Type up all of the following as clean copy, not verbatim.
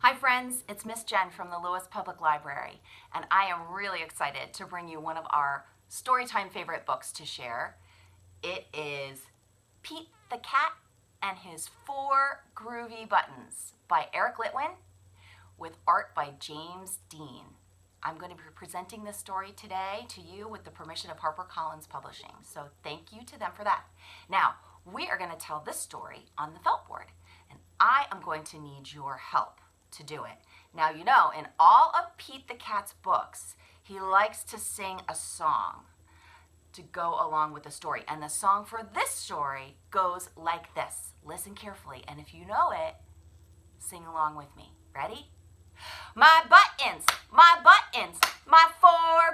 Hi friends, it's Miss Jen from the Lewis Public Library, and I am really excited to bring you one of our Storytime favorite books to share. It is Pete the Cat and His 4 Groovy Buttons by Eric Litwin with art by James Dean. I'm going to be presenting this story today to you with the permission of HarperCollins Publishing, so thank you to them for that. Now, we are going to tell this story on the felt board, and I am going to need your help to do it. Now, you know, in all of Pete the Cat's books, he likes to sing a song to go along with the story. And the song for this story goes like this. Listen carefully, and if you know it, sing along with me. Ready? My buttons, my 4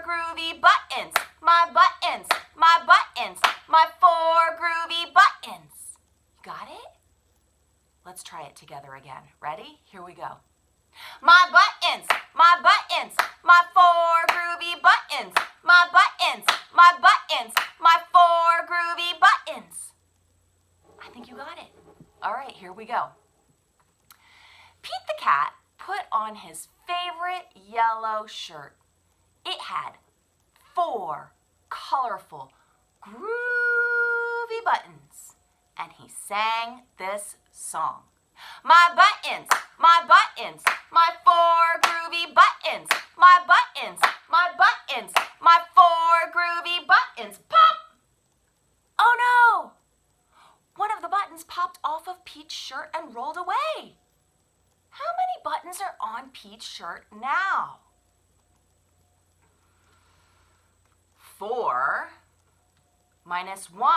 groovy buttons, my buttons, my 4 groovy buttons. You got it? Let's try it together again. Ready? Here we go. My buttons, my 4 groovy buttons, my buttons, my 4 groovy buttons. I think you got it. All right, here we go. Pete the Cat put on his favorite yellow shirt. It had 4 colorful, groovy buttons, and he sang this song. My buttons, my 4 groovy buttons, my buttons, my 4 groovy buttons. Pop! Oh no! One of the buttons popped off of Pete's shirt and rolled away. How many buttons are on Pete's shirt now? 4 minus 1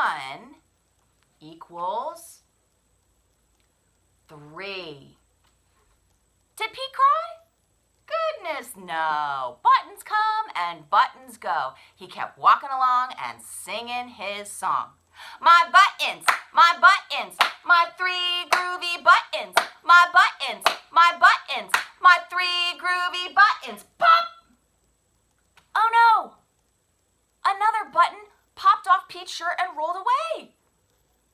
equals 3. Did Pete cry? Goodness, no. Buttons come and buttons go. He kept walking along and singing his song. My buttons, my 3 groovy buttons, my buttons, my 3 groovy buttons. Pop! Oh no! Another button popped off Pete's shirt and rolled away.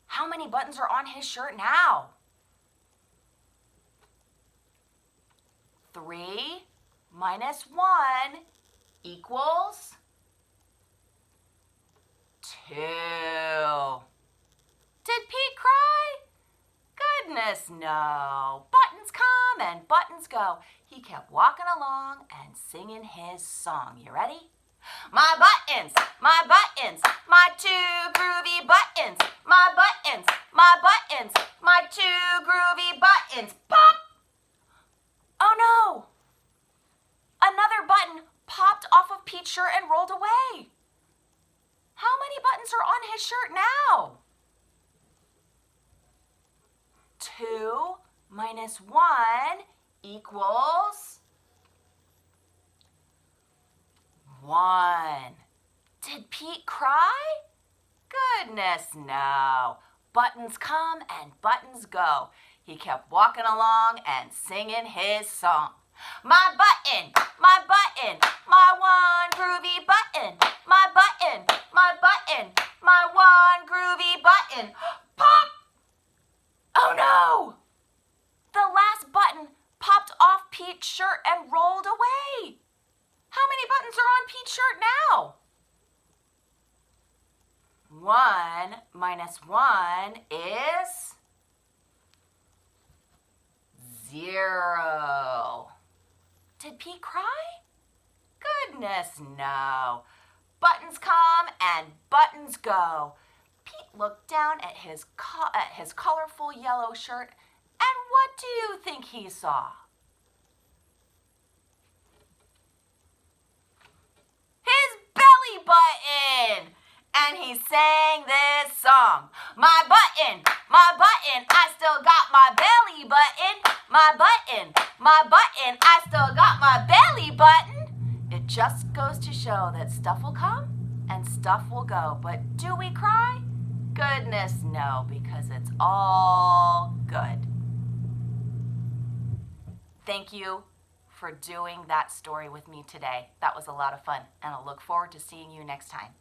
How many buttons are on his shirt now? 3 minus 1 equals 2. Did Pete cry? Goodness, no. Buttons come and buttons go. He kept walking along and singing his song. You ready? My buttons, my 2 groovy buttons, my buttons, my 2 groovy buttons. Pop! Oh no! Another button popped off of Pete's shirt and rolled away. How many buttons are on his shirt now? 2 minus 1 equals 1. Did Pete cry? Goodness, no. Buttons come and buttons go. He kept walking along and singing his song. My button, my 1 groovy button, my button, my 1 groovy button. Pop! Oh no! The last button popped off Pete's shirt and rolled away. How many buttons are on Pete's shirt now? 1 minus 1 is 0. Did Pete cry? Goodness, no. Buttons come and buttons go. Pete looked down at his colorful yellow shirt, and what do you think he saw? His belly button! And he sang this song. My button, I still got my belly button. My button, I still got my belly button. It just goes to show that stuff will come and stuff will go. But do we cry? Goodness, no, because it's all good. Thank you for doing that story with me today. That was a lot of fun, and I'll look forward to seeing you next time.